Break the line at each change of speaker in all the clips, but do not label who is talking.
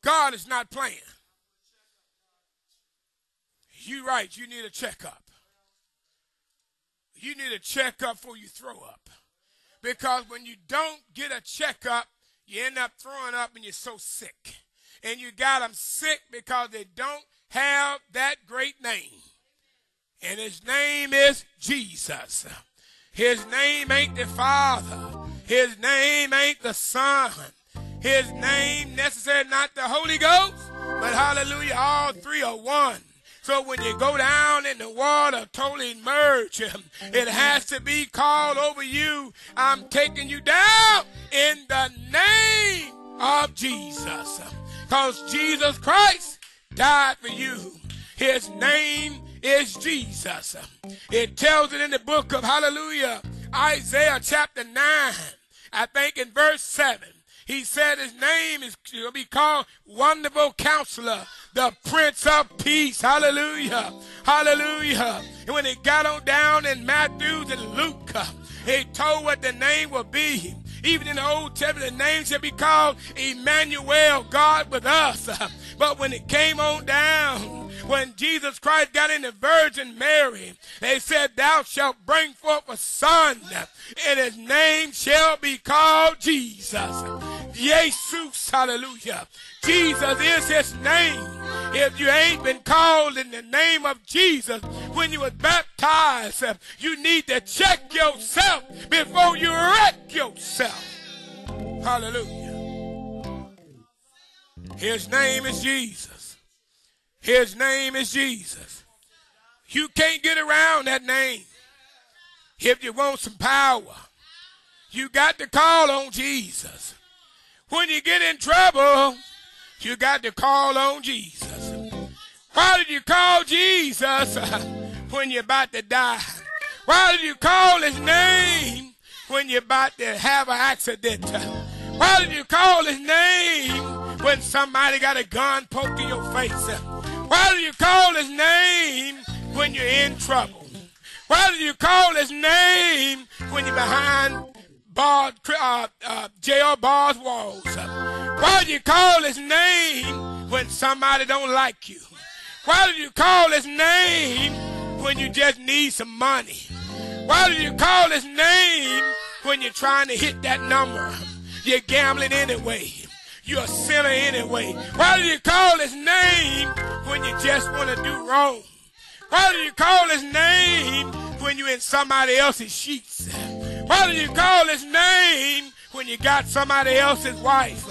God is not playing. You're right, you need a checkup. You need a checkup before you throw up. Because when you don't get a checkup, you end up throwing up and you're so sick. And you got them sick because they don't have that great name. And his name is Jesus. His name ain't the Father. His name ain't the Son. His name necessarily not the Holy Ghost. But hallelujah, all three are one. So when you go down in the water, totally merge, it has to be called over you. I'm taking you down in the name of Jesus. Because Jesus Christ died for you. His name is Jesus. It tells it in the book of hallelujah, Isaiah chapter 9, I think in verse 7. He said his name is going to be called Wonderful Counselor, the Prince of Peace. Hallelujah. Hallelujah. And when he got on down in Matthew and Luke, he told what the name will be. Even in the Old Testament, the name shall be called Emmanuel, God with us. But when it came on down, when Jesus Christ got in the Virgin Mary, they said, thou shalt bring forth a son, and his name shall be called Jesus. Jesus, hallelujah. Jesus is his name. If you ain't been called in the name of Jesus when you was baptized, you need to check yourself before you wreck yourself. Hallelujah. His name is Jesus. His name is Jesus. You can't get around that name. If you want some power, you got to call on Jesus. When you get in trouble, you got to call on Jesus. Why did you call Jesus when you're about to die? Why did you call his name when you're about to have an accident? Why did you call his name when somebody got a gun poking your face? Why did you call his name when you're in trouble? Why did you call his name when you're behind jail bars walls? Why do you call his name when somebody don't like you? Why do you call his name when you just need some money? Why do you call his name when you're trying to hit that number? You're gambling anyway. You're a sinner anyway. Why do you call his name when you just want to do wrong? Why do you call his name when you're in somebody else's sheets? Why do you call his name when you got somebody else's wife?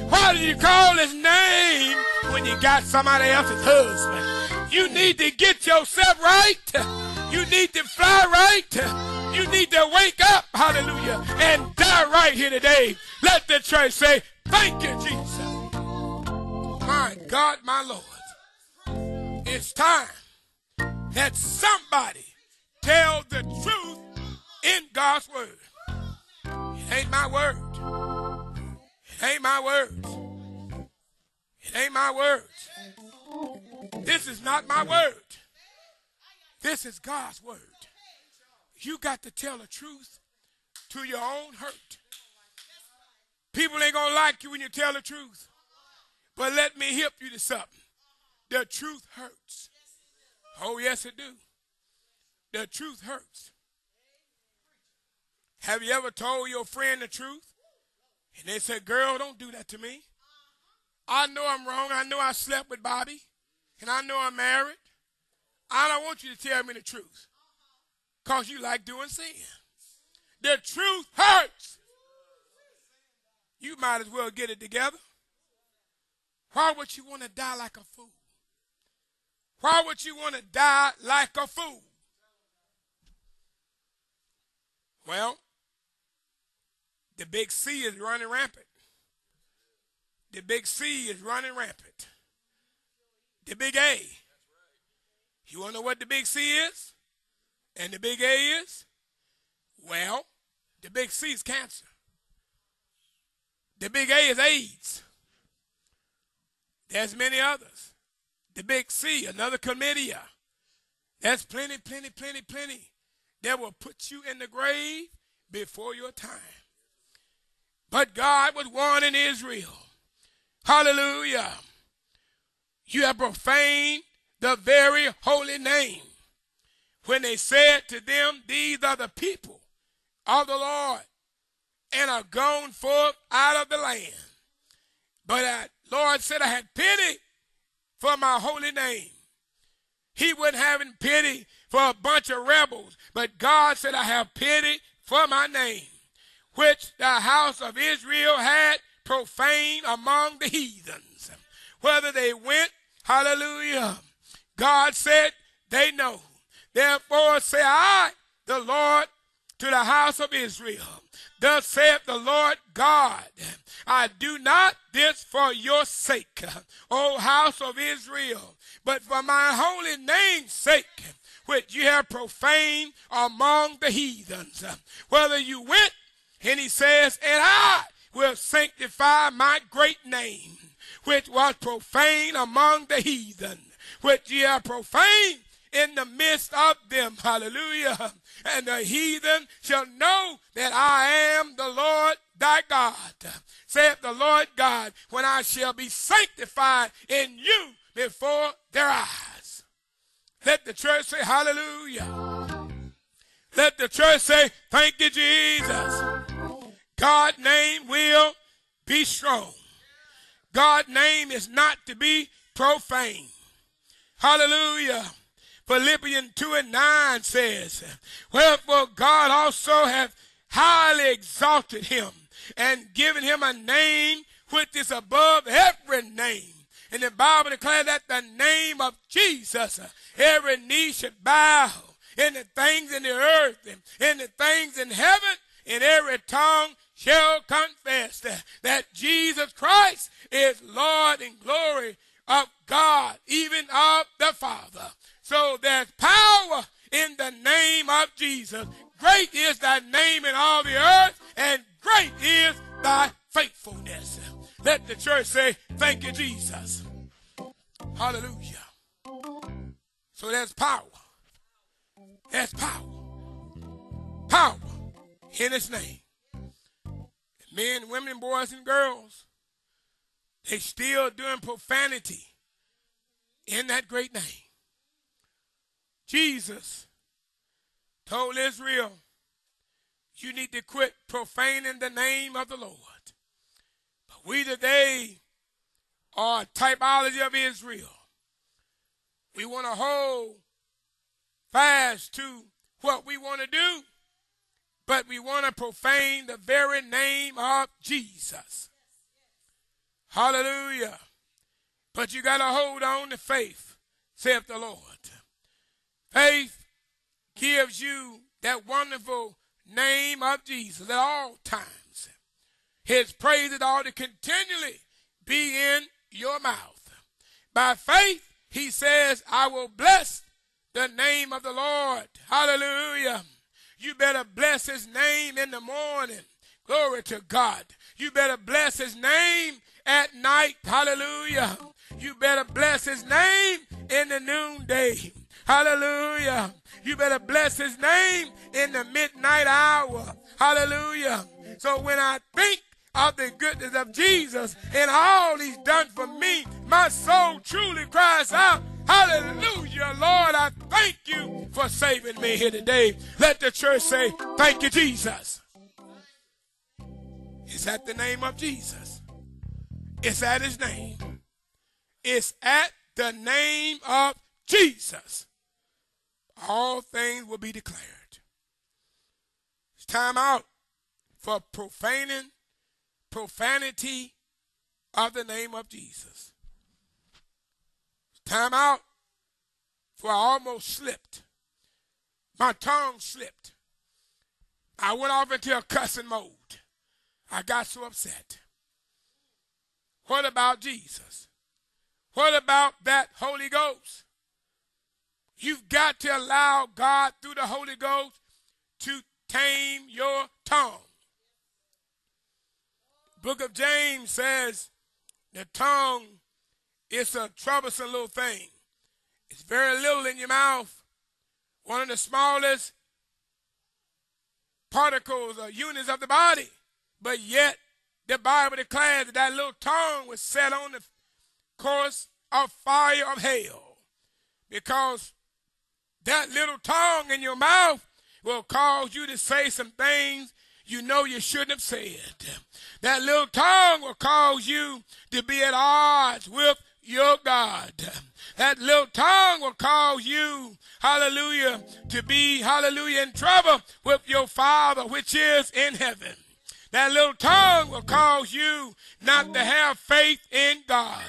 Why do you call his name when you got somebody else's husband? You need to get yourself right. You need to fly right. You need to wake up, hallelujah, and die right here today. Let the church say, thank you, Jesus. My God, my Lord. It's time that somebody tell the truth in God's word. It ain't my word. It ain't my words. It ain't my words. This is not my word. This is God's word. You got to tell the truth to your own hurt. People ain't going to like you when you tell the truth. But let me help you to something. The truth hurts. Oh, yes, it do. The truth hurts. Have you ever told your friend the truth? And they said, girl, don't do that to me. I know I'm wrong. I know I slept with Bobby. And I know I'm married. I don't want you to tell me the truth. Because you like doing sin. The truth hurts. You might as well get it together. Why would you want to die like a fool? Why would you want to die like a fool? Well, the big C is running rampant. The big C is running rampant. The big A. You want to know what the big C is? And the big A is? Well, the big C is cancer. The big A is AIDS. There's many others. The big C, another chlamydia. There's plenty that will put you in the grave before your time. But God was warning Israel. hallelujah, you have profaned the very holy name. When they said to them, these are the people of the Lord, and are gone forth out of the land. But Lord said, I had pity for my holy name. He wasn't having pity for a bunch of rebels, but God said, I have pity for my name, which the house of Israel had profaned among the heathens. Whether they went, hallelujah, God said, they know. Therefore say I, the Lord, to the house of Israel, thus saith the Lord God, I do not this for your sake, O house of Israel, but for my holy name's sake, which you have profaned among the heathens. Whether you went, and he says, and I will sanctify my great name, which was profaned among the heathen, which ye have profaned in the midst of them. Hallelujah. And the heathen shall know that I am the Lord thy God, saith the Lord God, when I shall be sanctified in you before their eyes. Let the church say hallelujah. Let the church say, thank you, Jesus. God's name will be strong. God's name is not to be profaned. Hallelujah. Philippians 2:9 says, wherefore God also hath highly exalted him and given him a name which is above every name. And the Bible declares that the name of Jesus, every knee should bow, in the things in the earth and in the things in heaven, and every tongue shall confess that Jesus Christ is Lord, in glory of God, even of the Father. So there's power in the name of Jesus. Great is thy name in all the earth, and great is thy faithfulness. Let the church say, thank you, Jesus. Hallelujah. So there's power. There's power. Power in his name. Men, women, boys, and girls, they still doing profanity in that great name. Jesus told Israel, you need to quit profaning the name of the Lord. But we today are a typology of Israel. We want to hold fast to what we want to do, but we want to profane the very name of Jesus. Hallelujah. But you got to hold on to faith, saith the Lord. Faith gives you that wonderful name of Jesus at all times. His praises ought to continually be in your mouth. By faith, he says, I will bless the name of the Lord. Hallelujah. You better bless his name in the morning. Glory to God. You better bless his name at night. Hallelujah. You better bless his name in the noonday. Hallelujah. You better bless his name in the midnight hour. Hallelujah. So when I think of the goodness of Jesus and all he's done for me, my soul truly cries out, hallelujah, Lord, I thank you for saving me here today. Let the church say, thank you, Jesus. It's at the name of Jesus. It's at his name. It's at the name of Jesus. All things will be declared. It's time out for profanity of the name of Jesus. It's time out for I almost slipped. My tongue slipped. I went off into a cussing mode. I got so upset. What about Jesus? What about that Holy Ghost? You've got to allow God through the Holy Ghost to tame your tongue. Book of James says the tongue is a troublesome little thing. It's very little in your mouth. One of the smallest particles or units of the body, but yet the Bible declares that that little tongue was set on the course of fire of hell, because that little tongue in your mouth will cause you to say some things you know you shouldn't have said. That little tongue will cause you to be at odds with your God. That little tongue will cause you, hallelujah, to be, hallelujah, in trouble with your Father which is in heaven. That little tongue will cause you not to have faith in God.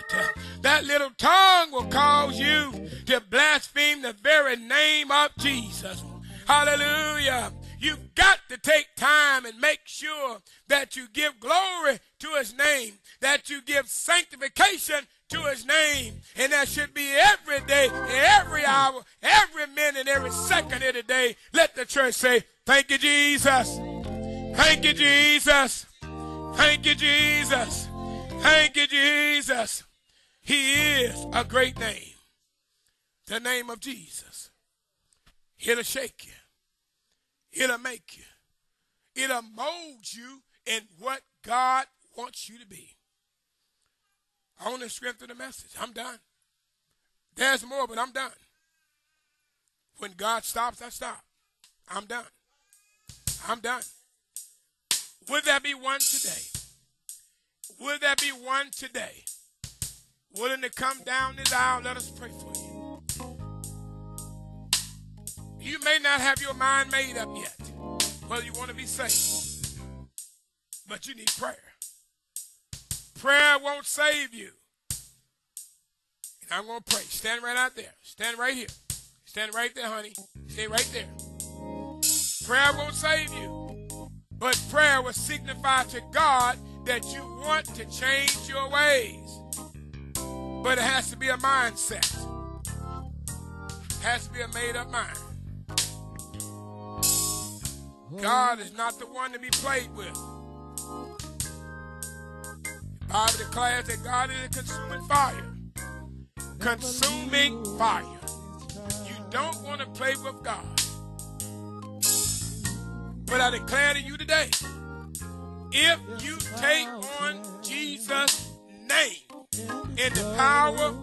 That little tongue will cause you to blaspheme the very name of Jesus. Hallelujah. You've got to take time and make sure that you give glory to his name, that you give sanctification to his name, and that should be every day, every hour, every minute, every second of the day. Let the church say, thank you, Jesus. Thank you, Jesus. Thank you, Jesus. Thank you, Jesus. He is a great name. The name of Jesus. It'll shake you. It'll make you. It'll mold you in what God wants you to be. On the strength of the message, I'm done. There's more, but I'm done. When God stops, I stop. I'm done. I'm done. Will there be one today? Will there be one today willing to come down this aisle? Let us pray for you. You may not have your mind made up yet whether you want to be saved, but you need prayer. Prayer won't save you. And I'm going to pray. Stand right out there. Stand right here. Stand right there, honey. Stay right there. Prayer won't save you, but prayer will signify to God that you want to change your ways. But it has to be a mindset. It has to be a made-up mind. God is not the one to be played with. The Bible declares that God is a consuming fire. Consuming fire. You don't want to play with God. But I declare to you today, if you take on Jesus' name in the power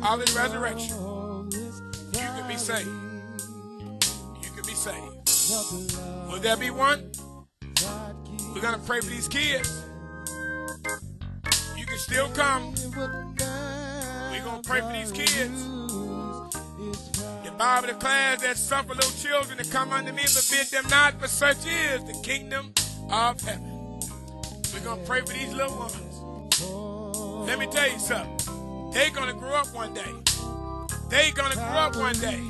of his resurrection, you can be saved. You can be saved. Will there be one? We're going to pray for these kids. You can still come. We're going to pray for these kids. The Bible declares that suffer little children to come unto me, but bid them not, for such is the kingdom of heaven. We're going to pray for these little ones. Let me tell you something. They're going to grow up one day. They're going to grow up one day.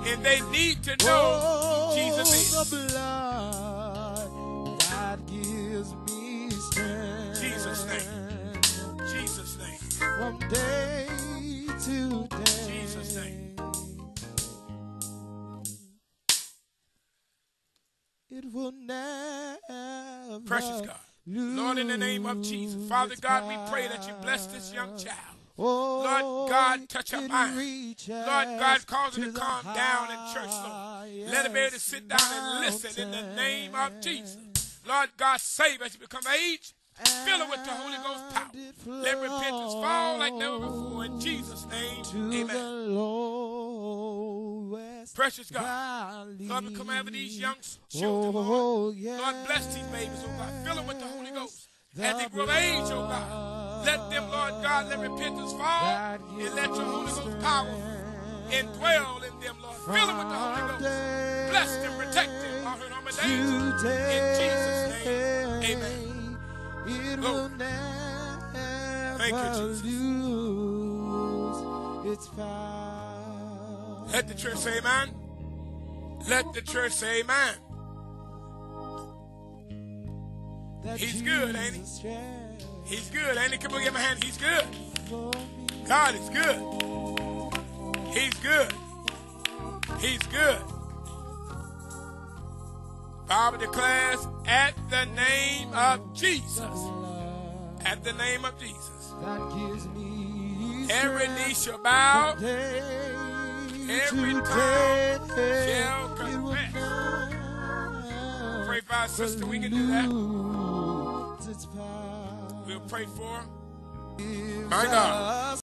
And they need to know who Jesus is.
The blood that gives me strength.
Jesus' name. Jesus' name.
From day to day.
Jesus' name.
It will never.
Precious God. Lord, in the name of Jesus. Father God, we pray that you bless this young child. Lord God, touch her mind. Lord God, cause her to calm down in church, Lord. Let her be able to sit down and listen in the name of Jesus. Lord God, save as she become age. Fill her with the Holy Ghost power. Let repentance fall like never before. In Jesus' name, amen. Precious God, Lord, we come after these young children, Lord. Lord, bless these babies, oh God. Fill them with the Holy Ghost. As they grow of age, oh God, let them, Lord God, let repentance fall and let your Holy Ghost power indwell in them, Lord. Fill them with the Holy Ghost. Bless them, protect them, all hurt, harm, and danger. In Jesus' name, amen. Lord, thank you, Jesus.
Its power.
Let the church say amen. Let the church say amen. He's good, ain't he? He's good, ain't he? Come on, give him a hand. He's good. God is good. He's good. He's good. Bible declares, at the name of Jesus. At the name of Jesus. Every knee shall bow. Every tongue shall confess. Pray for our sister, we can do that. We'll pray for her. My God.